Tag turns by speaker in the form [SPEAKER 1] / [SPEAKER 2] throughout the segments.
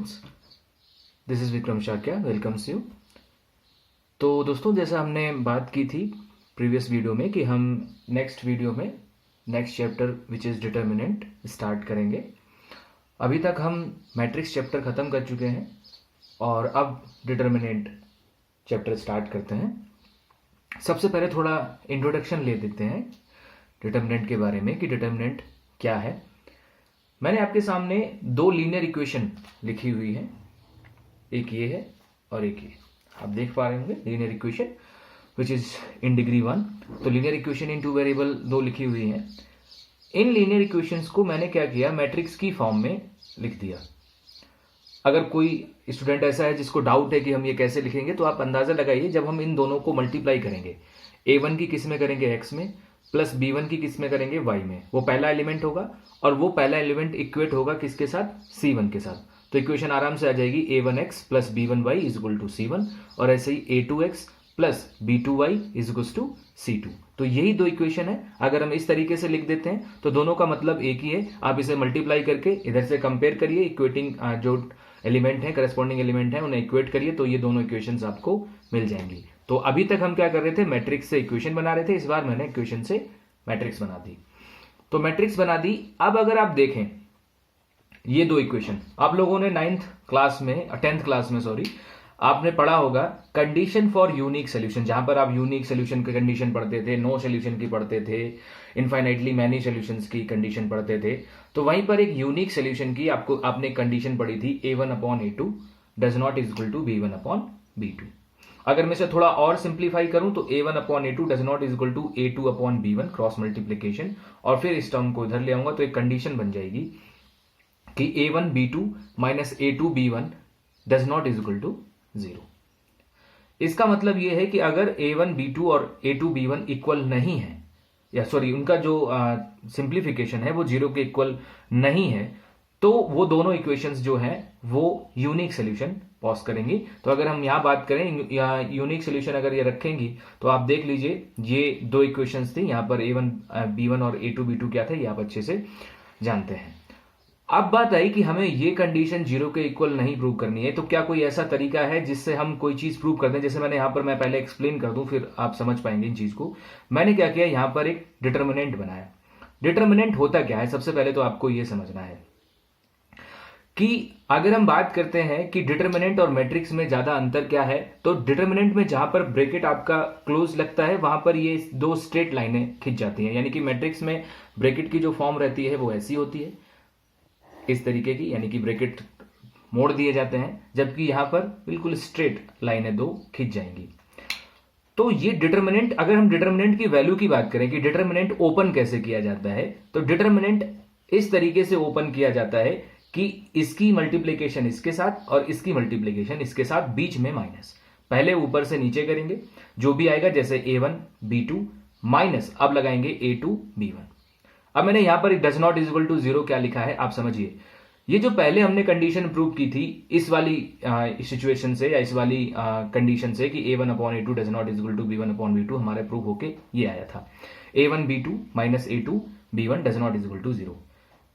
[SPEAKER 1] Students, this is Vikram Shakya, welcomes you. तो दोस्तों, जैसा हमने बात की थी प्रीवियस वीडियो में कि हम नेक्स्ट वीडियो में next chapter which is determinant start करेंगे। अभी तक हम मैट्रिक्स चैप्टर ख़त्म कर चुके हैं और अब डिटर्मिनेंट चैप्टर स्टार्ट करते हैं। सबसे पहले थोड़ा इंट्रोडक्शन ले देते हैं डिटर्मिनेंट के बारे में कि डिटर्मिनेंट क्या है। मैंने आपके सामने दो लीनियर इक्वेशन लिखी हुई है, एक ये है और एक ये। आप देख पा रहे होंगे linear equation which is in degree 1। तो linear equation in two variable दो लिखी हुई है। इन लीनियर इक्वेशंस को मैंने क्या किया, मैट्रिक्स की फॉर्म में लिख दिया। अगर कोई स्टूडेंट ऐसा है जिसको डाउट है कि हम ये कैसे लिखेंगे, तो आप अंदाजा लगाइए, जब हम इन दोनों को मल्टीप्लाई करेंगे, a1 की किस में करेंगे x में, प्लस b1 की किस में करेंगे y में, वो पहला एलिमेंट होगा और वो पहला एलिमेंट इक्वेट होगा किसके साथ, c1 के साथ। तो इक्वेशन आराम से आ जाएगी a1x plus b1y is equal to c1, और ऐसे ही a2x plus b2y is equal to c2। तो यही दो इक्वेशन है। अगर हम इस तरीके से लिख देते हैं तो दोनों का मतलब एक ही है। आप इसे मल्टीप्लाई करके इधर से कंपेयर करिए, इक्वेटिंग जो एलिमेंट है, करस्पॉन्डिंग एलिमेंट है, उन्हें इक्वेट करिए, तो ये दोनों इक्वेशंस आपको मिल जाएंगी। तो अभी तक हम क्या कर रहे थे, मैट्रिक्स से इक्वेशन बना रहे थे। इस बार मैंने इक्वेशन से मैट्रिक्स बना दी। तो मैट्रिक्स बना दी। अब अगर आप देखें ये दो इक्वेशन, आप लोगों ने 10th क्लास में आपने पढ़ा होगा कंडीशन फॉर यूनिक सोल्यूशन, जहां पर आप यूनिक सोल्यूशन की कंडीशन पढ़ते थे, नो सोल्यूशन की पढ़ते थे, इनफाइनाइटली मैनी सोल्यूशंस की कंडीशन पढ़ते थे। तो वहीं पर एक यूनिक सोल्यूशन की आपने कंडीशन पढ़ी थी, a1/a2 does not is equal to b1/b2। अगर मैं इसे थोड़ा और सिंप्लीफाई करूं तो a1/a2 does not is equal to a2/b1 cross multiplication, और फिर इस टर्म को इधर ले आऊंगा तो एक कंडीशन बन जाएगी कि a1b2 minus a2b1 does not is equal to 0। इसका मतलब यह है कि अगर a1b2 और a2b1 इक्वल नहीं है, या सॉरी उनका जो सिंप्लीफिकेशन है वो 0 के इक्वल नहीं है, तो वो दोनों इक्वेशंस जो हैं वो यूनिक सोल्यूशन पॉज करेंगी। तो अगर हम यहां बात करें या यूनिक सोल्यूशन अगर ये रखेंगी, तो आप देख लीजिए ये दो इक्वेशंस थी, यहां पर a1b1 और a2b2 क्या थे, ये आप अच्छे से जानते हैं। अब बात आई कि हमें ये कंडीशन 0 के इक्वल नहीं प्रूव करनी है, तो क्या कोई ऐसा तरीका है जिससे हम कोई चीज प्रूव कर दें। जैसे मैंने यहां पर, मैं पहले एक्सप्लेन कर दूं फिर आप समझ पाएंगे इन चीज को। मैंने क्या किया, यहां पर एक डिटर्मिनेंट बनाया। डिटर्मिनेंट होता क्या है, सबसे पहले तो आपको यह समझना है कि अगर हम बात करते हैं कि डिटर्मिनेंट और मैट्रिक्स में ज्यादा अंतर क्या है, तो डिटर्मिनेंट में जहां पर ब्रैकेट आपका क्लोज लगता है वहां पर ये दो स्ट्रेट लाइनें खिंच जाती हैं। यानी कि मैट्रिक्स में ब्रैकेट की जो फॉर्म रहती है वो ऐसी होती है, इस तरीके की, यानी कि ब्रैकेट मोड़ दिए जाते हैं, जबकि यहां पर बिल्कुल स्ट्रेट लाइनें दो खिंच जाएंगी। तो ये डिटर्मिनेंट, अगर हम डिटर्मिनेंट की वैल्यू की बात करें कि डिटर्मिनेंट ओपन कैसे किया जाता है, तो डिटर्मिनेंट इस तरीके से ओपन किया जाता है कि इसकी मल्टीप्लीकेशन इसके साथ और इसकी मल्टीप्लीकेशन इसके साथ, बीच में माइनस। पहले ऊपर से नीचे करेंगे, जो भी आएगा, जैसे a1b2 माइनस अब लगाएंगे a2b1। अब मैंने यहां पर does not is equal to 0 क्या लिखा है आप समझिए। ये जो पहले हमने कंडीशन प्रूव की थी इस वाली सिचुएशन से, या इस वाली कंडीशन से कि a1/a2 does not is equal to b1/b2, हमारे प्रूव होके ये आया था a1b2 minus a2b1 does not is equal to 0।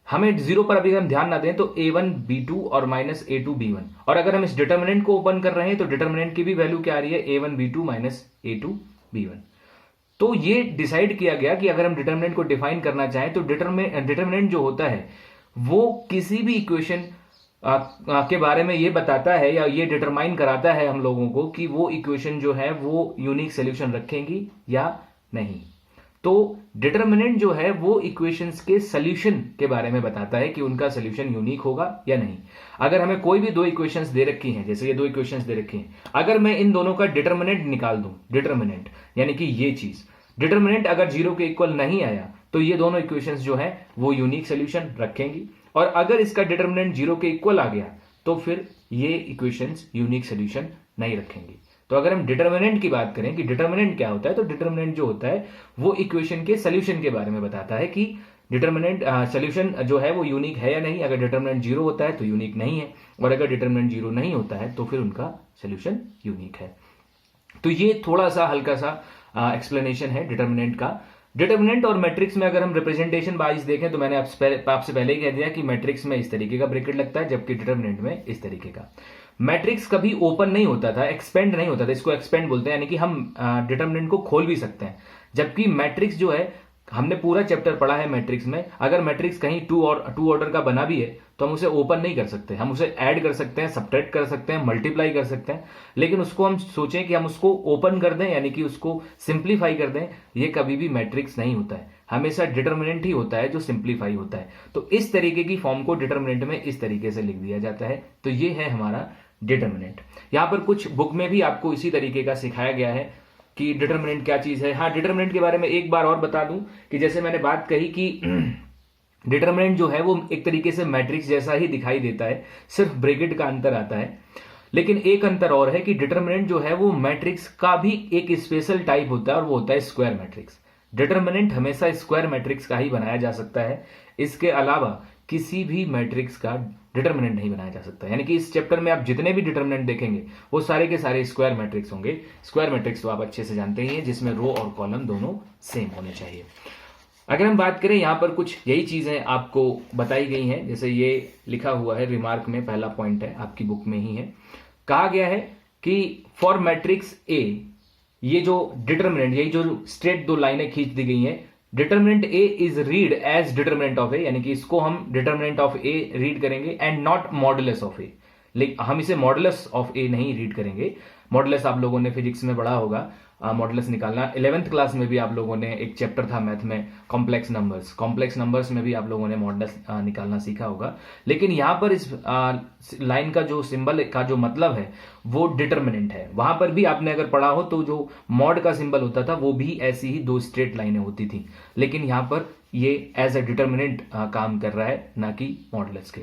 [SPEAKER 1] हमें 0 पर अभी हम ध्यान ना दें, तो a1b2 और माइनस a2b1, और अगर हम इस डिटर्मिनेंट को ओपन कर रहे हैं तो डिटर्मिनेंट की भी वैल्यू क्या आ रही है, a1b2 माइनस a2b1। तो ये डिसाइड किया गया कि अगर हम डिटर्मिनेंट को डिफाइन करना चाहें तो डिटर्मिनेंट जो होता है वो किसी भी इक्वेशन के बारे में ये बताता है या ये डिटरमाइन कराता है हम लोगों को कि वो इक्वेशन जो है वो यूनिक सोल्यूशन रखेंगी या नहीं। तो डिटर्मिनेंट जो है वो इक्वेशंस के सोल्यूशन के बारे में बताता है कि उनका सोल्यूशन यूनिक होगा या नहीं। अगर हमें कोई भी दो इक्वेशंस दे रखी हैं, जैसे ये दो इक्वेशंस दे रखी हैं, अगर मैं इन दोनों का डिटर्मिनेंट निकाल दूं, डिटर्मिनेंट यानी कि ये चीज, डिटर्मिनेंट अगर 0 के इक्वल नहीं आया तो ये दोनों इक्वेशंस जो है वो यूनिक सोल्यूशन रखेंगी, और अगर इसका डिटर्मिनेंट 0 के इक्वल आ गया तो फिर ये इक्वेशंस यूनिक सोल्यूशन नहीं रखेंगी। तो अगर हम डिटर्मिनेंट की बात करें कि डिटर्मिनेंट क्या होता है, तो डिटर्मिनेंट जो होता है वो इक्वेशन के सोल्यूशन के बारे में बताता है कि डिटर्मिनेंट सोल्यूशन जो है वो यूनिक है या नहीं। अगर डिटर्मिनेंट 0 होता है तो यूनिक नहीं है, और अगर डिटर्मिनेंट 0 नहीं होता है तो फिर उनका सोल्यूशन यूनिक है। तो ये थोड़ा सा हल्का सा एक्सप्लेनेशन है डिटर्मिनेंट का। डिटर्मिनेंट और मैट्रिक्स में अगर हम रिप्रेजेंटेशन वाइज देखें तो मैंने आपसे पहले ही कह दिया कि मैट्रिक्स में इस तरीके का ब्रैकेट लगता है, जबकि डिटर्मिनेंट में इस तरीके का। मैट्रिक्स कभी ओपन नहीं होता था, एक्सपेंड नहीं होता था, इसको एक्सपेंड बोलते हैं, यानी कि हम डिटर्मिनेंट को खोल भी सकते हैं। जबकि मैट्रिक्स जो है, हमने पूरा चैप्टर पढ़ा है मैट्रिक्स में, अगर मैट्रिक्स कहीं टू ऑर्डर का बना भी है तो हम उसे ओपन नहीं कर सकते, हम उसे ऐड कर सकते हैं, सब्ट्रैक्ट कर सकते हैं, मल्टीप्लाई कर सकते हैं, लेकिन उसको हम सोचें कि हम उसको ओपन कर दें, यानी कि उसको सिंप्लीफाई कर दें, ये कभी भी मैट्रिक्स नहीं होता है। हमेशा डिटर्मिनेंट ही होता है जो सिंप्लीफाई होता है। तो इस तरीके की फॉर्म को डिटर्मिनेंट में इस तरीके से लिख दिया जाता है। तो ये है हमारा डिटर्मिनेंट। यहां पर कुछ बुक में भी आपको इसी तरीके का सिखाया गया है कि डिटर्मिनेंट क्या चीज है। हाँ, डिटर्मिनेंट के बारे में एक बार और बता दूं कि जैसे मैंने बात कही कि डिटर्मिनेंट जो है वो एक तरीके से मैट्रिक्स जैसा ही दिखाई देता है, सिर्फ ब्रैकेट का अंतर आता है। लेकिन एक अंतर और है कि डिटर्मिनेंट जो है वो मैट्रिक्स का भी एक स्पेशल टाइप होता है, और वो होता है स्क्वायर मैट्रिक्स। डिटर्मिनेंट हमेशा स्क्वायर मैट्रिक्स का ही बनाया जा सकता है, इसके अलावा किसी भी मैट्रिक्स का डिटर्मिनेंट नहीं बनाया जा सकता। यानी कि इस चैप्टर में आप जितने भी डिटर्मिनेंट देखेंगे वो सारे के सारे स्क्वायर मैट्रिक्स होंगे। स्क्वायर मैट्रिक्स तो आप अच्छे से जानते ही हैं, जिसमें रो और कॉलम दोनों सेम होने चाहिए। अगर हम बात करें, यहां पर कुछ यही चीजें आपको बताई गई हैं, जैसे ये लिखा हुआ है रिमार्क में, पहला पॉइंट है, आपकी बुक में ही है। कहा गया है कि फॉर मैट्रिक्स ए, ये जो डिटर्मिनेंट, यही जो स्ट्रेट दो लाइनें खींच दी गई हैं, determinant a is read as determinant of a, यानी कि इसको हम डिटर्मिनेंट ऑफ ए रीड करेंगे and not modulus of a. लेकिन हम इसे मॉडुलस ऑफ ए नहीं रीड करेंगे। मॉडुलस आप लोगों ने फिजिक्स में पढ़ा होगा, मॉडुलस निकालना। 11th क्लास में भी आप लोगों ने एक चैप्टर था मैथ में, कॉम्प्लेक्स नंबर्स में भी आप लोगों ने मॉडुलस निकालना सीखा होगा। लेकिन यहां पर इस लाइन का जो सिंबल का जो मतलब है वो डिटर्मिनेंट है। वहां पर भी आपने अगर पढ़ा हो तो जो मॉड का सिंबल होता था वो भी ऐसी ही दो स्ट्रेट लाइनें होती थी, लेकिन यहां पर ये एज ए डिटर्मिनेंट काम कर रहा है, ना कि मॉडुलस के।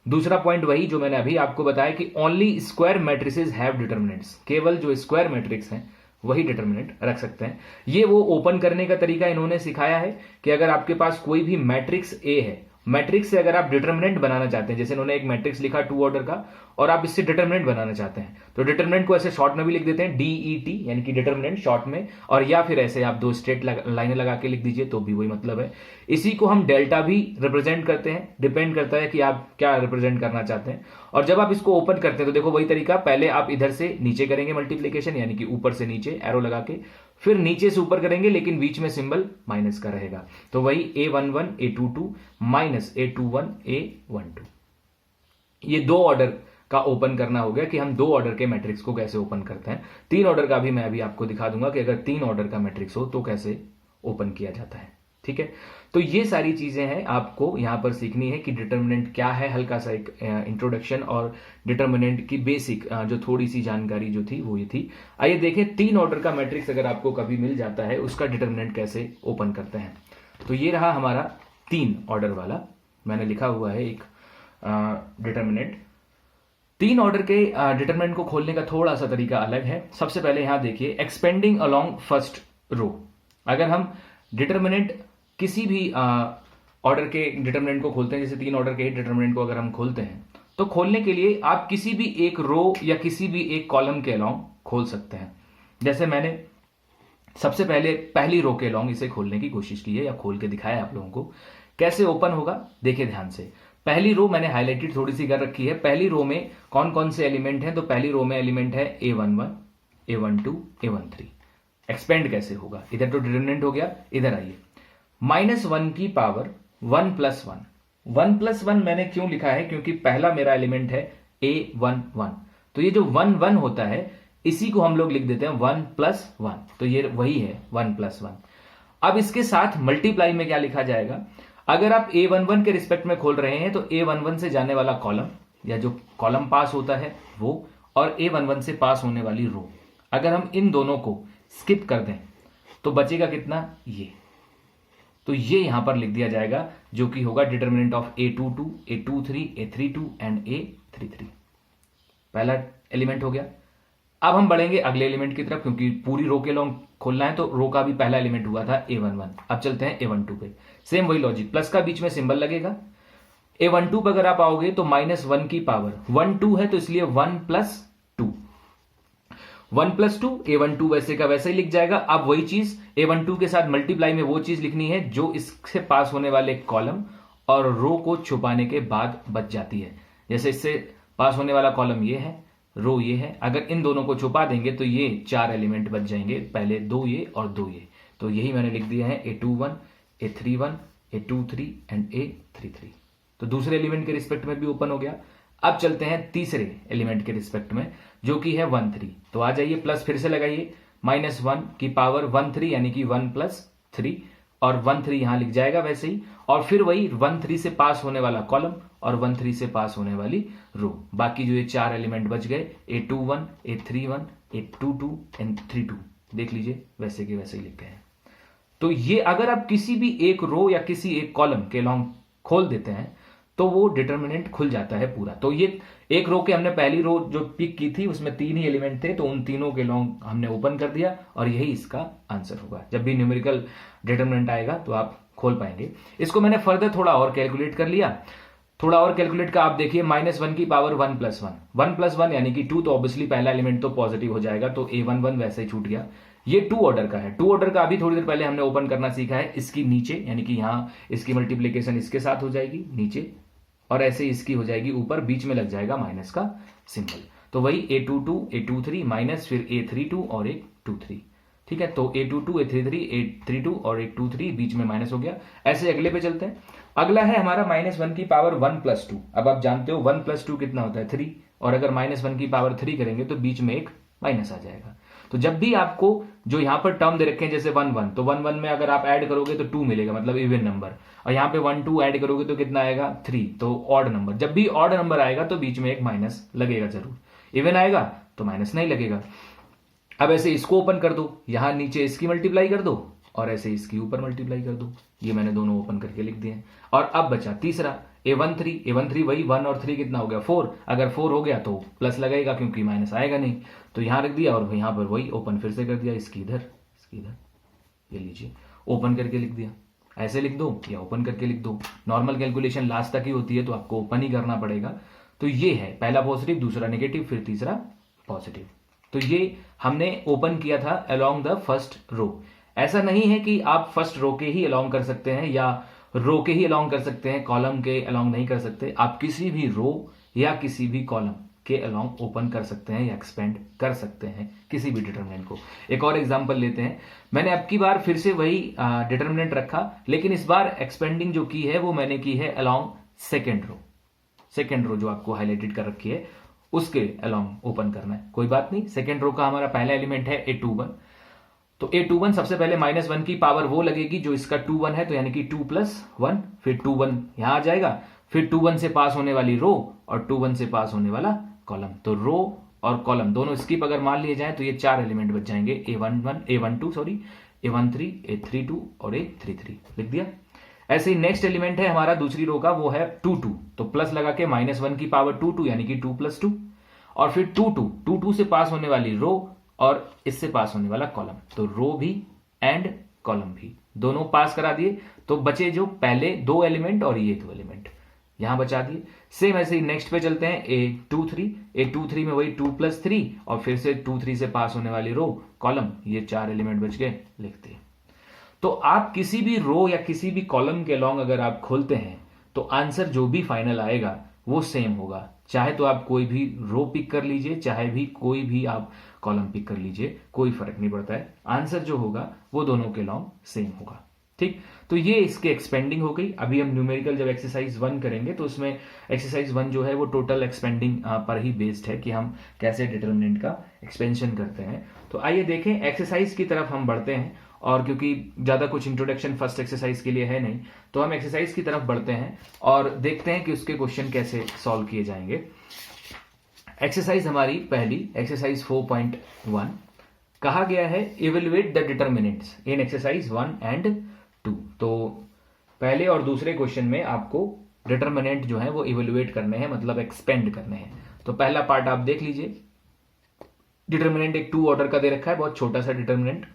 [SPEAKER 1] दूसरा पॉइंट वही जो मैंने अभी आपको बताया कि only square matrices have determinants, केवल जो स्क्वायर मैट्रिक्स हैं वही डिटर्मिनेंट रख सकते हैं। ये वो ओपन करने का तरीका इन्होंने सिखाया है कि अगर आपके पास कोई भी मैट्रिक्स ए है, मैट्रिक्स से अगर आप डिटर्मिनेंट बनाना चाहते हैं, जैसे इन्होंने एक मैट्रिक्स लिखा 2 ऑर्डर का और आप इससे डिटर्मिनेंट बनाना चाहते हैं, तो डिटर्मिनेंट को ऐसे शॉर्ट में भी लिख देते हैं DET, यानी कि डिटर्मिनेंट शॉर्ट में, और या फिर ऐसे आप दो स्ट्रेट लाइनें लगा के लिख दीजिए तो भी वही मतलब है। इसी को हम डेल्टा भी रिप्रेजेंट करते हैं, डिपेंड करता है कि आप क्या रिप्रेजेंट करना चाहते हैं। और जब आप इसको ओपन करते हैं तो देखो वही तरीका, पहले आप इधर से नीचे करेंगे मल्टीप्लीकेशन, यानी कि ऊपर से नीचे एरो लगा के, फिर नीचे से ऊपर करेंगे, लेकिन बीच में सिंबल माइनस का रहेगा। तो वही A11 A22 minus A21 A12, ये 2 ऑर्डर का ओपन करना हो गया कि हम 2 ऑर्डर के मैट्रिक्स को कैसे ओपन करते हैं। 3 ऑर्डर का भी मैं अभी आपको दिखा दूंगा कि अगर 3 ऑर्डर का मैट्रिक्स हो तो कैसे ओपन किया जाता है। ठीक है, तो ये सारी चीजें हैं आपको यहां पर सीखनी है कि डिटर्मिनेंट क्या है, हल्का सा एक इंट्रोडक्शन और डिटर्मिनेंट की बेसिक जो थोड़ी सी जानकारी जो थी वो ये थी। आइए देखें 3 ऑर्डर का मैट्रिक्स अगर आपको कभी मिल जाता है उसका डिटर्मिनेंट कैसे ओपन करते हैं। तो ये रहा हमारा 3 ऑर्डर वाला, मैंने लिखा हुआ है एक डिटर्मिनेंट। 3 ऑर्डर के डिटर्मिनेंट को खोलने का थोड़ा सा तरीका अलग है। सबसे पहले यहां देखिए एक्सपेंडिंग अलोंग फर्स्ट रो। अगर हम डिटर्मिनेंट किसी भी ऑर्डर के डिटर्मिनेंट को खोलते हैं, जैसे 3 ऑर्डर के डिटर्मिनेंट को अगर हम खोलते हैं, तो खोलने के लिए आप किसी भी एक रो या किसी भी एक कॉलम के अलोंग खोल सकते हैं। जैसे मैंने सबसे पहले पहली रो के अलोंग इसे खोलने की कोशिश की है या खोल के दिखाया आप लोगों को। कैसे ओपन होगा देखिए ध्यान से। पहली रो मैंने हाईलाइटेड थोड़ी सी कर रखी है। पहली रो में कौन कौन से एलिमेंट हैं, तो पहली रो में एलिमेंट है A11 A12 A13। एक्सपेंड कैसे होगा, इधर तो डिटर्मिनेंट हो गया, इधर आइए -1 की पावर 1 + 1। 1 + 1 मैंने क्यों लिखा है, क्योंकि पहला मेरा एलिमेंट है A11, तो ये जो 1 1 होता है इसी को हम लोग लिख देते हैं 1 + 1, तो ये वही है 1 + 1। अब इसके साथ मल्टीप्लाई में क्या लिखा जाएगा, अगर आप A11 के रिस्पेक्ट में खोल रहे हैं तो A11 से जाने वाला कॉलम या जो कॉलम पास होता है वो, और A11 से पास होने वाली रो, अगर हम इन दोनों को स्किप कर दें तो बचेगा कितना, ये। तो ये यहां पर लिख दिया जाएगा, जो कि होगा determinant of A22 A23 A32 and A33। पहला एलिमेंट हो गया। अब हम बढ़ेंगे अगले एलिमेंट की तरफ, क्योंकि पूरी रो के लॉन्ग खोलना है, तो रो का भी पहला एलिमेंट हुआ था A11। अब चलते हैं A12 पे। सेम वही लॉजिक, प्लस का बीच में सिंबल लगेगा। A12 पर अगर आप आओगे तो -1 की पावर 1 2 है, तो इसलिए 1 + 2। 1 + 2 A12 वैसे का वैसे ही लिख जाएगा। अब वही चीज A12 के साथ मल्टीप्लाई में वो चीज लिखनी है जो इससे पास होने वाले कॉलम और रो को छुपाने के बाद बच जाती है। जैसे इससे पास होने वाला कॉलम ये है, रो ये है, अगर इन दोनों को छुपा देंगे तो ये 4 एलिमेंट बच जाएंगे, पहले 2 ये और 2 ये। तो यही मैंने लिख दिया है A21, A31, A23 and A33। तो दूसरे एलिमेंट के रिस्पेक्ट में भी ओपन हो गया। अब चलते हैं तीसरे एलिमेंट के रिस्पेक्ट में जो कि है 1 3। तो आ जाइए, प्लस फिर से लगाइए, -1 की पावर 1 3 यानी कि 1 + 3 और 1 3 यहां लिख जाएगा वैसे ही। और फिर वही 1 3 से पास होने वाला कॉलम और 1 3 से पास होने वाली रो। बाकी जो ये 4 एलिमेंट बच गए A21, A31, A22 एंड 32 देख लीजिए वैसे के वैसे ही लिख गए हैं। तो ये अगर आप किसी भी एक रो या किसी एक कॉलम के लॉन्ग खोल देते हैं तो वो डिटर्मिनेंट खुल जाता है पूरा। तो ये एक रो के हमने पहली रो जो पिक की थी उसमें 3 ही एलिमेंट थे, तो उन तीनों के लॉन्ग हमने ओपन कर दिया और यही इसका आंसर होगा। जब भी न्यूमेरिकल डिटर्मिनेंट आएगा तो आप खोल पाएंगे। इसको मैंने फर्दर थोड़ा और कैलकुलेट कर लिया। थोड़ा और कैलकुलेट का आप देखिए, -1 की पावर 1 + 1, 1 + 1 यानी कि 2, तो ऑब्वियसली पहला एलिमेंट तो पॉजिटिव हो जाएगा, तो A11 वैसे ही छूट गया। ये 2 ऑर्डर का है। 2 ऑर्डर का अभी थोड़ी देर पहले हमने ओपन करना सीखा है। इसकी नीचे यानी कि यहां इसकी मल्टीप्लीकेशन इसके साथ हो जाएगी नीचे, और ऐसे इसकी हो जाएगी ऊपर, बीच में लग जाएगा माइनस का सिंबल। तो वही A22, A23 माइनस फिर A32 और A23। ठीक है, तो A22, A33, A32 और A23 बीच में माइनस हो गया। ऐसे अगले पे चलते हैं। अगला है हमारा -1 की पावर 1 + 2। अब आप जानते हो 1 + 2 कितना होता है 3, और अगर -1 की पावर 3 करेंगे तो बीच में एक माइनस आ जाएगा। तो जब भी आपको जो यहां पर टर्म दे रखे हैं जैसे 1 1, तो 1 1 में अगर आप ऐड करोगे तो 2 मिलेगा, मतलब इवन नंबर, और यहां पे 1 2 ऐड करोगे तो कितना आएगा 3, तो ऑड नंबर। जब भी ऑड नंबर आएगा तो बीच में एक माइनस लगेगा जरूर। इवन आएगा तो माइनस नहीं लगेगा। अब ऐसे इसको ओपन कर दो, यहां नीचे इसकी मल्टीप्लाई कर दो और ऐसे इसकी ऊपर मल्टीप्लाई कर दो। ये मैंने दोनों ओपन करके लिख दिए हैं। और अब बचा तीसरा A13 वही 1 और 3 कितना हो गया 4। अगर 4 हो गया तो प्लस लगेगा क्योंकि माइनस आएगा नहीं, तो यहां रख दिया और यहां पर वही ओपन फिर से कर दिया, इसकी इधर इसकी इधर, ये लीजिए ओपन करके लिख दिया। ऐसे लिख दो या ओपन करके लिख दो। नॉर्मल कैलकुलेशन लास्ट तक ही होती है तो आपको ओपन ही करना पड़ेगा। तो ये है पहला पॉजिटिव, दूसरा नेगेटिव, फिर तीसरा पॉजिटिव। तो ये हमने ओपन किया था अलोंग द फर्स्ट रो। ऐसा नहीं है कि आप फर्स्ट रो के ही अलोंग कर सकते हैं या रो के ही अलोंग कर सकते हैं, कॉलम के अलोंग नहीं कर सकते। आप किसी भी रो या किसी भी कॉलम के अलोंग ओपन कर सकते हैं या एक्सपेंड कर सकते हैं किसी भी डिटर्मिनेंट को। एक और एग्जांपल लेते हैं। मैंने अब की बार फिर से वही डिटर्मिनेंट रखा, लेकिन इस बार एक्सपेंडिंग जो की है वो मैंने की है along second row. Second row जो आपको हाईलाइटेड कर रखी है उसके अलोंग ओपन करना है। कोई बात नहीं, सेकेंड रो का हमारा पहला एलिमेंट है A21। तो A21 सबसे पहले -1 की पावर वो लगेगी जो इसका 2 1 है, तो यानी कि 2 + 1, फिर 2 1 यहां आ जाएगा, फिर 2 1 से पास होने वाली रो और 2 1 से पास होने वाला कॉलम। तो रो और कॉलम दोनों स्किप अगर मान लिए जाए तो ये 4 एलिमेंट बच जाएंगे, A12 A13, A32 और A33 लिख दिया। ऐसे ही नेक्स्ट एलिमेंट है हमारा दूसरी रो का, वो है 2 2। तो प्लस लगा के -1 की पावर 2 2 यानी कि 2 + 2, और फिर 2 2 से पास होने वाली रो और इससे पास होने वाला कॉलम। तो रो भी एंड कॉलम भी दोनों पास करा दिए। तो बचे जो पहले 2 एलिमेंट और ये 2 एलिमेंट यहां बचा दिए। सेम ऐसे ही नेक्स्ट पे चलते हैं A23 में वही 2 + 3 और फिर से 2 3 से पास होने वाली रो कॉलम, ये 4 एलिमेंट बच गए, लिखते हैं। तो आप किसी भी रो या किसी भी कॉलम के लॉन्ग अगर आप खोलते हैं तो आंसर जो भी फाइनल आएगा वो सेम होगा। चाहे तो आप कोई भी रो पिक कर लीजिए, चाहे भी कोई भी आप कॉलम पिक कर लीजिए, कोई फर्क नहीं पड़ता है। आंसर जो होगा वो दोनों के लॉन्ग सेम होगा। ठीक, तो ये इसके एक्सपेंडिंग हो गई। अभी हम न्यूमेरिकल जब एक्सरसाइज 1 करेंगे तो उसमें एक्सरसाइज 1 जो है वो टोटल एक्सपेंडिंग पर ही बेस्ड है कि हम कैसे डिटर्मिनेंट का एक्सपेंशन करते हैं। तो आइए देखें, एक्सरसाइज की तरफ हम बढ़ते हैं। और क्योंकि ज्यादा कुछ इंट्रोडक्शन फर्स्ट एक्सरसाइज के लिए है नहीं, तो हम एक्सरसाइज की तरफ बढ़ते हैं और देखते हैं कि उसके क्वेश्चन कैसे सॉल्व किए जाएंगे। एक्सरसाइज हमारी पहली एक्सरसाइज 4.1 कहा गया है evaluate the determinants in exercise 1 and 2। तो पहले और दूसरे क्वेश्चन में आपको डिटर्मिनेंट जो है वो इवेल्युएट करने हैं, मतलब एक्सपेंड करने हैं। तो पहला पार्ट आप देख लीजिए। डिटर्मिनेंट एक 2 ऑर्डर का दे रखा है, बहुत छोटा सा डिटर्मिनेंट।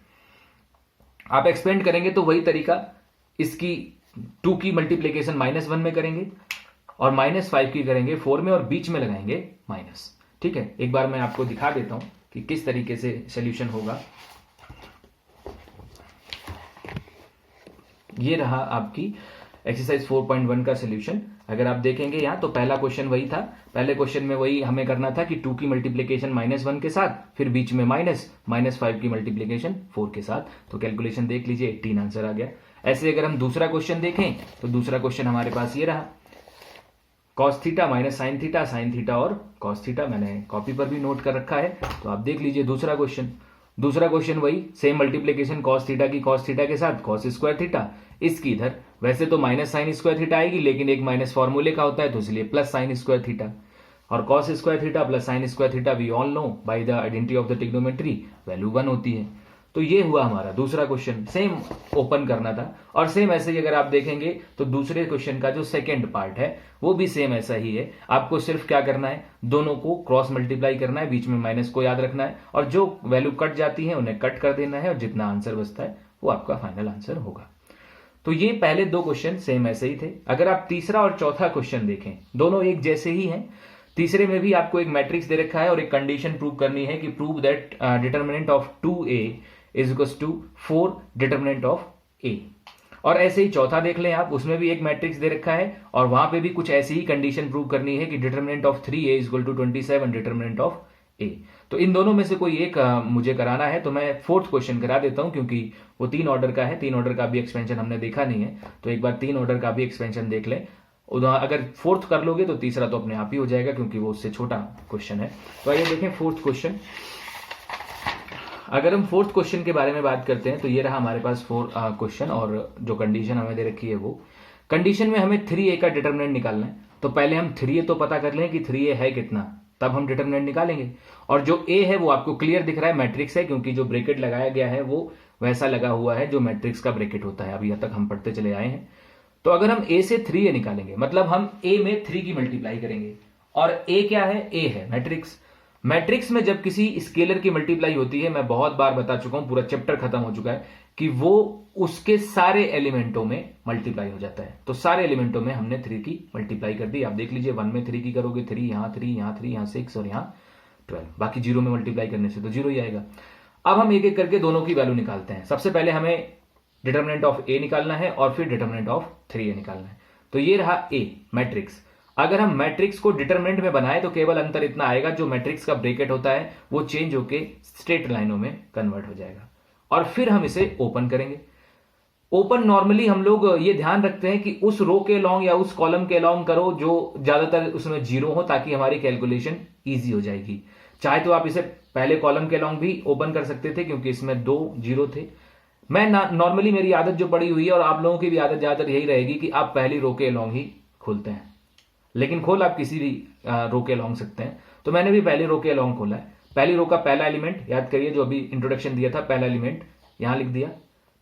[SPEAKER 1] आप एक्सपेंड करेंगे तो वही तरीका, इसकी 2 की मल्टीप्लीकेशन -1 में करेंगे और -5 की करेंगे 4 में और बीच में लगाएंगे माइनस। ठीक है, एक बार मैं आपको दिखा देता हूं कि किस तरीके से सोल्यूशन होगा। ये रहा आपकी एक्सरसाइज 4.1 का सोल्यूशन। अगर आप देखेंगे यहाँ तो पहला क्वेश्चन वही था, पहले क्वेश्चन में वही हमें करना था कि 2 की मल्टीप्लीकेशन -1 के साथ, फिर बीच में -5 की मल्टीप्लीकेशन 4 के साथ। तो कैलकुलेशन देख लीजिए, 18 आंसर आ गया। ऐसे अगर हम दूसरा क्वेश्चन देखें तो दूसरा क्वेश्चन हमारे पास ये रहा, cos theta minus sine theta, sine theta और cos थीटा। मैंने कॉपी पर भी नोट कर रखा है, तो आप देख लीजिए दूसरा क्वेश्चन वही सेम मल्टीप्लीकेशन cos थीटा की cos थीटा के साथ cos स्क्वायर थीटा, इसकी इधर वैसे तो माइनस साइन स्क्वायर थीटा आएगी, लेकिन एक माइनस फॉर्मूले का होता है तो इसलिए प्लस साइन स्क्वायर थीटा, और cos square theta plus sine square theta we all know by the identity of the trigonometry value 1 होती है। तो ये हुआ हमारा दूसरा क्वेश्चन, सेम ओपन करना था। और सेम ऐसे ही अगर आप देखेंगे तो दूसरे क्वेश्चन का जो सेकंड पार्ट है वो भी सेम ऐसा ही है। आपको सिर्फ क्या करना है, दोनों को क्रॉस मल्टीप्लाई करना है, बीच में माइनस को याद रखना है, और जो वैल्यू कट जाती है उन्हें कट कर देना है, और जितना आंसर बचता है वो आपका फाइनल आंसर होगा। तो ये पहले दो क्वेश्चन सेम ऐसे ही थे। अगर आप तीसरा और चौथा क्वेश्चन देखें, दोनों एक जैसे ही हैं। तीसरे में भी आपको एक मैट्रिक्स दे रखा है और एक कंडीशन प्रूव करनी है कि prove that determinant of 2a is equals to 4 determinant of a। और ऐसे ही चौथा देख लें आप, उसमें भी एक मैट्रिक्स दे रखा है और वहां पे भी कुछ ऐसी ही कंडीशन प्रूव करनी है कि determinant of 3a is equal to 27 determinant of a। तो इन दोनों में से कोई एक मुझे कराना है, तो मैं फोर्थ क्वेश्चन करा देता हूं, क्योंकि वो 3 ऑर्डर का है, 3 ऑर्डर का भी एक्सपेंशन हमने देखा नहीं है, तो एक बार 3 ऑर्डर का भी एक्सपेंशन देख लें। अगर फोर्थ कर लोगे तो तीसरा तो अपने आप ही हो जाएगा, क्योंकि वो उससे छोटा क्वेश्चन है। तो आइए देखें फोर्थ क्वेश्चन। अगर हम फोर्थ क्वेश्चन के बारे में बात करते हैं तो ये रहा हमारे पास क्वेश्चन, और जो कंडीशन हमें दे रखी है वो कंडीशन में हमें 3a का डिटर्मिनेंट निकालना है। तो पहले हम 3a तो पता कर लें कि 3a है कितना, तब हम डिटर्मिनेंट निकालेंगे। और जो a है वो आपको क्लियर दिख रहा है, मैट्रिक्स है, क्योंकि जो ब्रैकेट लगाया गया है वो वैसा लगा हुआ है जो मैट्रिक्स का ब्रैकेट होता है, अभी तक हम पढ़ते चले आए हैं। तो अगर हम a से 3a निकालेंगे, मतलब हम a में 3 की मल्टीप्लाई करेंगे, और a क्या है, a है मैट्रिक्स। मैट्रिक्स में जब किसी स्केलर की मल्टीप्लाई होती है, मैं बहुत बार बता चुका हूं, पूरा चैप्टर खत्म हो चुका है, कि वो उसके सारे एलिमेंटों में मल्टीप्लाई हो जाता है। तो सारे एलिमेंटों में हमने 3 की मल्टीप्लाई कर दी। आप देख लीजिए 1 में 3 की करोगे 3, यहां 3, यहां 3, यहां 6 और यहां 12, बाकी 0 में मल्टीप्लाई करने से तो 0 ही आएगा। अब हम एक एक करके दोनों की वैल्यू निकालते हैं। सबसे पहले हमें डिटर्मिनेंट ऑफ a निकालना है और फिर डिटर्मिनेंट ऑफ 3a निकालना है। तो ये रहा a मैट्रिक्स। अगर हम मैट्रिक्स को डिटर्मिनेंट में बनाए तो केवल अंतर इतना आएगा, जो मैट्रिक्स का ब्रैकेट होता है वो चेंज होके स्ट्रेट लाइनों में कन्वर्ट हो जाएगा। और फिर हम इसे ओपन करेंगे। ओपन नॉर्मली हम लोग ये ध्यान रखते हैं कि उस रो के लॉन्ग या उस कॉलम के लॉन्ग करो जो ज्यादातर उसमें 0 हो, ताकि हमारी कैलकुलेशन ईजी हो जाएगी। चाहे तो आप इसे पहले कॉलम के लॉन्ग भी ओपन कर सकते थे, क्योंकि इसमें 2 0 थे। मैं नॉर्मली मेरी आदत जो पड़ी हुई है, और आप लोगों की भी आदत ज्यादातर यही रहेगी कि आप पहली रो के लॉन्ग ही खोलते हैं, लेकिन खोल आप किसी भी रो के लॉन्ग सकते हैं। तो मैंने भी पहली रो के लॉन्ग खोला है। पहली रो का पहला एलिमेंट याद करिए, जो अभी इंट्रोडक्शन दिया था, पहला एलिमेंट यहां लिख दिया।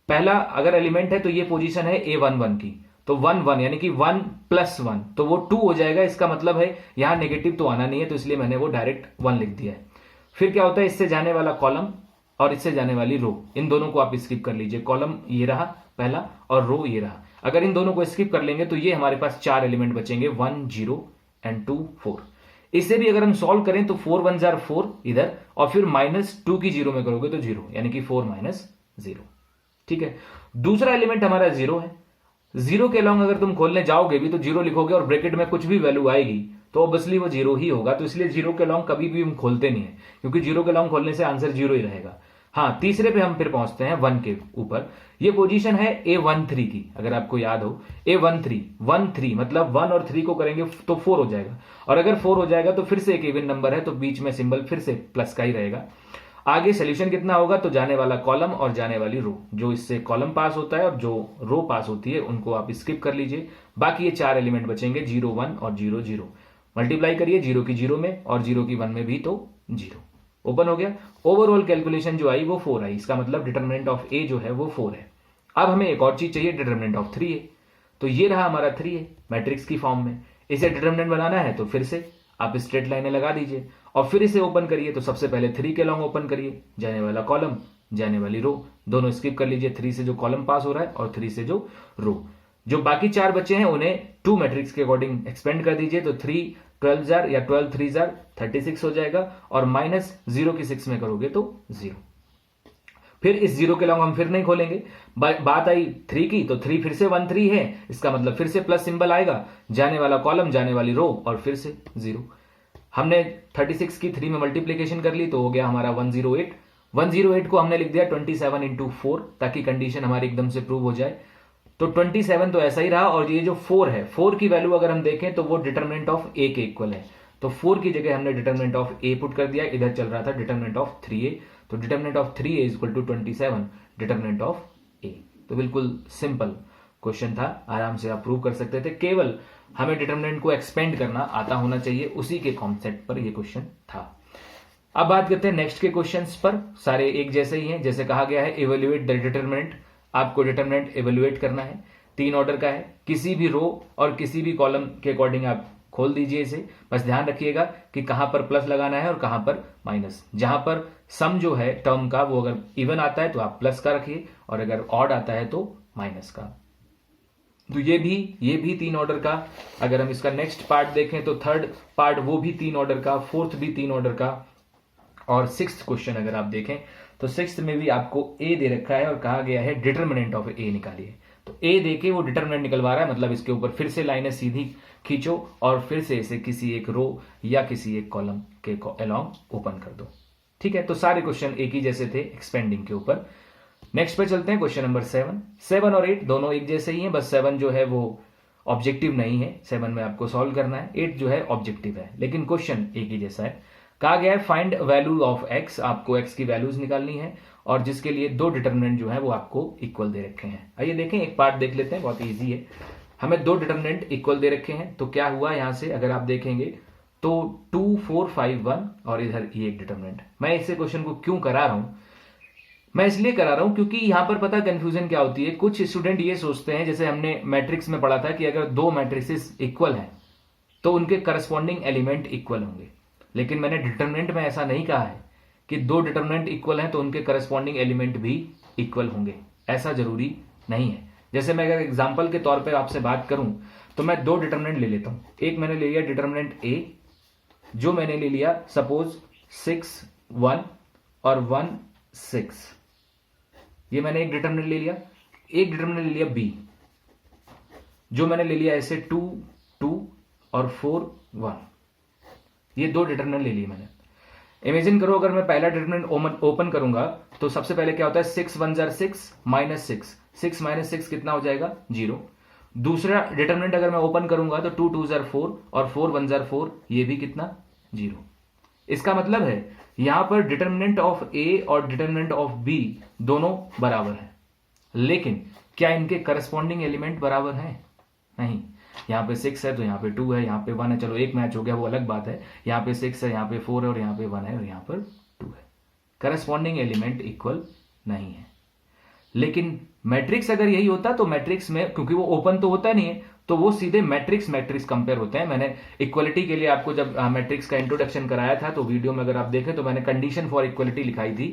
[SPEAKER 1] पहला अगर एलिमेंट है तो ये पोजीशन है A11 की, तो 1 1 यानी कि 1 + 1 तो वो 2 हो जाएगा। इसका मतलब है यहां नेगेटिव तो आना नहीं है, तो इसलिए मैंने वो डायरेक्ट 1 लिख दिया है। फिर क्या होता है, इससे जाने वाला कॉलम और इससे जाने वाली रो, इन दोनों को आप स्किप कर लीजिए। कॉलम ये रहा पहला और रो ये रहा। अगर इन दोनों को स्किप कर लेंगे तो ये हमारे पास 4 एलिमेंट बचेंगे, 1 0 एंड 2 4। इससे भी अगर हम सॉल्व करें तो 4 1 जार 4 इधर, और फिर -2 की 0 में करोगे तो 0, यानी कि 4 - 0। ठीक है, दूसरा एलिमेंट हमारा 0 है। 0 के लॉन्ग अगर तुम खोलने जाओगे भी तो 0 लिखोगे और ब्रैकेट में कुछ भी वैल्यू आएगी तो ऑब्वियसली वो 0 ही होगा। तो इसलिए 0 के लॉन्ग कभी भी हम खोलते नहीं है, क्योंकि 0 के लॉन्ग खोलने से आंसर 0 ही रहेगा। हाँ, तीसरे पे हम फिर पहुंचते हैं 1 के ऊपर। ये पोजीशन है A13 की, अगर आपको याद हो A13 1 3, मतलब 1 और 3 को करेंगे तो 4 हो जाएगा, और अगर 4 हो जाएगा तो फिर से एक इवन नंबर है, तो बीच में सिंबल फिर से प्लस का ही रहेगा। आगे सोल्यूशन कितना होगा, तो जाने वाला कॉलम और जाने वाली रो, जो इससे कॉलम पास होता है और जो रो पास होती है उनको आप स्किप कर लीजिए। बाकी ये 4 एलिमेंट बचेंगे, 0 1 और 0 0। मल्टीप्लाई करिए 0 की 0 में और 0 की 1 में भी, तो 0 ओपन हो गया। ओवरऑल कैलकुलेशन जो आई वो 4 आई, इसका मतलब डिटर्मिनेंट ऑफ a जो है वो 4 है। अब हमें एक और चीज चाहिए, डिटर्मिनेंट ऑफ 3a। तो ये रहा हमारा 3a मैट्रिक्स की फॉर्म में। इसे डिटर्मिनेंट बनाना है तो फिर से आप स्ट्रेट लाइनें लगा दीजिए और फिर इसे ओपन करिए। तो सबसे पहले 3 के लॉन्ग ओपन करिए, जाने वाला कॉलम जाने वाली रो, दोनों स्किप कर लीजिए। 3 से जो कॉलम पास हो रहा है और 3 से जो रो, जो बाकी 4 बचे हैं उन्हें 2 मैट्रिक्स के अकॉर्डिंग एक्सपेंड कर दीजिए। तो 3 12 जार या 12 3 जार 36 हो जाएगा, और माइनस 0 की 6 में करोगे तो 0। फिर इस 0 के अलावा हम फिर नहीं खोलेंगे। बात आई 3 की, तो 3 फिर से 1 3 है, इसका मतलब फिर से प्लस सिंबल आएगा, जाने वाला कॉलम जाने वाली रो, और फिर से 0। हमने 36 की 3 में मल्टीप्लीकेशन कर ली तो हो गया हमारा 108। 108 को हमने लिख दिया 27 इंटू 4, ताकि कंडीशन हमारी एकदम से प्रूव हो जाए। तो 27 तो ऐसा ही रहा, और ये जो 4 है, 4 की वैल्यू अगर हम देखें तो वो डिटरमिनेंट ऑफ ए के इक्वल है, तो 4 की जगह हमने डिटरमिनेंट ऑफ ए पुट कर दिया। इधर चल रहा था डिटरमिनेंट ऑफ 3a, तो determinant of 3a is equal to 27 determinant of a. तो बिल्कुल सिंपल क्वेश्चन था, आराम से आप प्रूव कर सकते थे। केवल हमें डिटरमिनेंट को एक्सपेंड करना आता होना चाहिए, उसी के कॉन्सेप्ट पर यह क्वेश्चन था। अब बात करते हैं नेक्स्ट के क्वेश्चंस पर। सारे एक जैसे ही हैं, जैसे कहा गया है इवेल्युएट द डिटरमिनेंट। आपको डिटरमिनेंट इवेल्युएट करना है, 3 ऑर्डर का है, किसी भी रो और किसी भी कॉलम के अकॉर्डिंग आप खोल दीजिए इसे। बस ध्यान रखिएगा कि कहां पर प्लस लगाना है और कहां पर माइनस। जहां पर सम जो है टर्म का वो अगर इवन आता है तो आप प्लस का रखिए, और अगर ऑड आता है तो माइनस का। तो ये भी 3 ऑर्डर का। अगर हम इसका नेक्स्ट पार्ट देखें तो थर्ड पार्ट वो भी 3 ऑर्डर का, फोर्थ भी 3 ऑर्डर का, और सिक्स्थ क्वेश्चन अगर आप देखें तो सिक्स्थ में भी आपको ए दे रखा है और कहा गया है डिटरमिनेंट ऑफ ए निकालिए। तो ए देके वो डिटरमिनेंट निकलवा रहा है, मतलब इसके ऊपर फिर से लाइनें सीधी खींचो और फिर से इसे किसी एक रो या किसी एक कॉलम के अलोंग ओपन कर दो। ठीक है, तो सारे क्वेश्चन एक ही जैसे थे एक्सपेंडिंग के ऊपर। नेक्स्ट पे चलते हैं, क्वेश्चन नंबर 7 और 8 दोनों एक जैसे ही हैं, बस 7 जो है वो ऑब्जेक्टिव नहीं है, 7 में आपको सॉल्व करना है, 8 जो है ऑब्जेक्टिव है, लेकिन क्वेश्चन एक ही जैसा है। कहा गया है फाइंड वैल्यू ऑफ एक्स, आपको एक्स की वैल्यूज निकालनी है, और जिसके लिए 2 डिटरमिनेंट जो है वो आपको इक्वल दे रखे हैं। आइए देखें, एक पार्ट देख लेते हैं, बहुत ईजी है। हमें 2 डिटरमिनेंट इक्वल दे रखे हैं, तो क्या हुआ यहां से अगर आप देखेंगे तो 2 4 5 1 और इधर ये एक डिटरमिनेंट। मैं इसे क्वेश्चन को क्यों करा रहा हूं, मैं इसलिए करा रहा हूं क्योंकि यहां पर पता कंफ्यूजन क्या होती है। कुछ स्टूडेंट ये सोचते हैं, जैसे हमने मैट्रिक्स में पढ़ा था कि अगर 2 मैट्रिक्सेस इक्वल हैं तो उनके करस्पॉन्डिंग एलिमेंट इक्वल होंगे, लेकिन मैंने डिटरमिनेंट में ऐसा नहीं कहा है कि 2 डिटरमिनेंट इक्वल हैं तो उनके करस्पॉन्डिंग एलिमेंट भी इक्वल होंगे, ऐसा जरूरी नहीं है। जैसे मैं अगर एग्जांपल के तौर पर आपसे बात करूं तो मैं 2 डिटरमिनेंट ले लेता हूं। एक मैंने ले लिया डिटरमिनेंट ए, जो मैंने ले लिया सपोज 6 1 और 1 6, ये मैंने एक डिटरमिनेंट ले लिया। एक डिटरमिनेंट ले लिया बी, जो मैंने ले लिया ऐसे 2 2 और 4 1, ये 2 डिटरमिनेंट ले लिए मैंने। इमेजिन करो अगर मैं पहला डिटरमिनेंट ओपन करूंगा तो सबसे पहले क्या होता है, 6 1 जार 6 माइनस 6 माइनस 6 कितना हो जाएगा 0। दूसरा डिटरमिनेंट अगर मैं ओपन करूंगा तो 2 2 जार 4 और 4 1 जार 4, ये भी कितना 0। इसका मतलब है यहां पर डिटरमिनेंट ऑफ ए और डिटरमिनेंट ऑफ बी दोनों बराबर हैं, लेकिन क्या इनके करस्पॉन्डिंग एलिमेंट बराबर हैं? नहीं। यहां पे 6 है तो यहां पे 2 है, यहां पे 1 है, चलो एक मैच हो गया वो अलग बात है। यहां पे 6 है, यहां पे 4 है, और यहां पे 1 है, और यहां पर 2 है। करस्पॉन्डिंग एलिमेंट इक्वल नहीं है। लेकिन मैट्रिक्स अगर यही होता तो मैट्रिक्स में, क्योंकि वो ओपन तो होता नहीं है, तो वो सीधे मैट्रिक्स कंपेयर होते हैं। मैंने इक्वलिटी के लिए आपको जब मैट्रिक्स का इंट्रोडक्शन कराया था तो वीडियो में अगर आप देखें तो मैंने कंडीशन फॉर इक्वलिटी लिखाई थी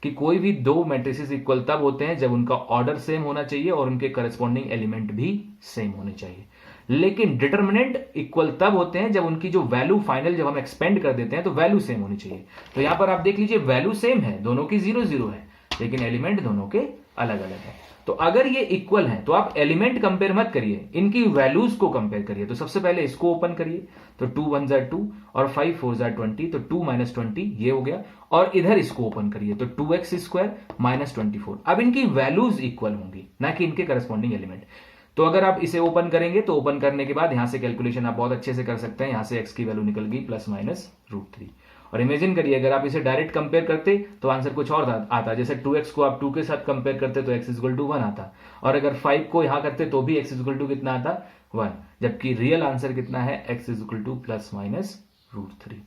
[SPEAKER 1] कि कोई भी 2 मैट्रिसेस इक्वल तब होते हैं जब उनका ऑर्डर सेम होना चाहिए और उनके करस्पॉन्डिंग एलिमेंट भी सेम होने चाहिए। लेकिन डिटरमिनेंट इक्वल तब होते हैं जब उनकी जो वैल्यू फाइनल जब हम एक्सपेंड कर देते हैं तो वैल्यू सेम होनी चाहिए। तो यहां पर आप देख लीजिए वैल्यू सेम है, दोनों की 0 0 है, लेकिन एलिमेंट दोनों के अलग अलग है। तो अगर ये इक्वल है तो आप एलिमेंट कंपेयर मत करिए, इनकी वैल्यूज को कंपेयर करिए। तो सबसे पहले इसको ओपन करिए, तो 2 1 जार 2 और 5 4 जार 20, तो 2 माइनस 20 ये हो गया। और इधर इसको ओपन करिए तो 2x स्क्वायर माइनस 24। अब इनकी वैल्यूज इक्वल होंगी, ना कि इनके करस्पॉन्डिंग एलिमेंट। तो अगर आप इसे ओपन करेंगे तो ओपन करने के बाद यहां से कैलकुलेशन आप बहुत अच्छे से कर सकते हैं। यहां से x की वैल्यू निकल गई प्लस माइनस √3। और इमेजिन करिए अगर आप इसे डायरेक्ट कंपेयर करते तो आंसर कुछ और आता। जैसे 2x को आप 2 के साथ कंपेयर करते तो x इक्वल टू 1 आता, और अगर 5 को यहां करते तो भी x इक्वल टू कितना आता 1, जबकि रियल आंसर कितना है x equal two plus minus √3।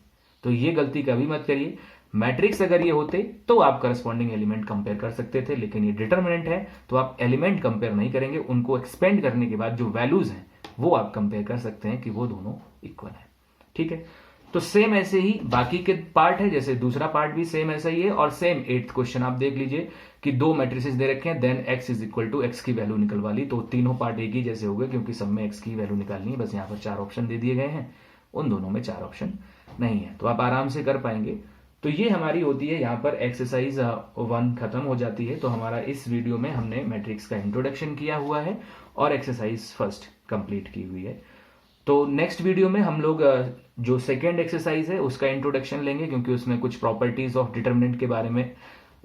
[SPEAKER 1] तो ये गलती कभी मत करिए। मैट्रिक्स अगर ये होते तो आप करस्पॉन्डिंग एलिमेंट कंपेयर कर सकते थे, लेकिन ये डिटरमिनेंट है तो आप एलिमेंट कंपेयर नहीं करेंगे, उनको एक्सपेंड करने के बाद जो वैल्यूज हैं वो आप कंपेयर कर सकते हैं कि वो दोनों इक्वल है। ठीक है, तो सेम ऐसे ही बाकी के पार्ट है, जैसे दूसरा पार्ट भी सेम ऐसा ही है। और सेम 8th क्वेश्चन आप देख लीजिए कि 2 मैट्रिसेस दे रखे हैं, then x is equal to x की वैल्यू निकलवा ली। तो तीनों पार्ट एक ही जैसे हो गए क्योंकि सब में x की वैल्यू निकालनी है, बस यहां पर 4 ऑप्शन दे दिए गए हैं। उन दोनों में 4 ऑप्शन नहीं है, तो आप आराम से कर पाएंगे। तो ये हमारी होती है यहाँ पर एक्सरसाइज 1 खत्म हो जाती है। तो हमारा इस वीडियो में हमने मैट्रिक्स का इंट्रोडक्शन किया हुआ है और एक्सरसाइज फर्स्ट कंप्लीट की हुई है। तो नेक्स्ट वीडियो में हम लोग जो सेकेंड एक्सरसाइज है उसका इंट्रोडक्शन लेंगे, क्योंकि उसमें कुछ प्रॉपर्टीज ऑफ डिटर्मिनेंट के बारे में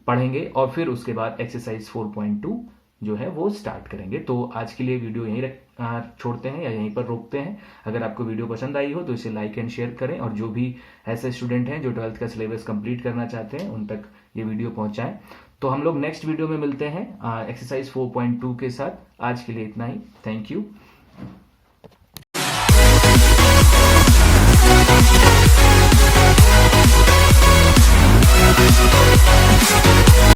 [SPEAKER 1] पढ़ेंगे और फिर उसके बाद एक्सरसाइज 4.2 जो है वो स्टार्ट करेंगे। तो आज के लिए वीडियो यहीं छोड़ते हैं या यहीं पर रोकते हैं। अगर आपको वीडियो पसंद आई हो तो इसे लाइक एंड शेयर करें, और जो भी ऐसे स्टूडेंट हैं जो 12th का सिलेबस कंप्लीट करना चाहते हैं उन तक ये वीडियो पहुंचाएं। तो हम लोग नेक्स्ट वीडियो में मिलते हैं एक्सरसाइज 4.2 के साथ। आज के लिए इतना ही। Thank you.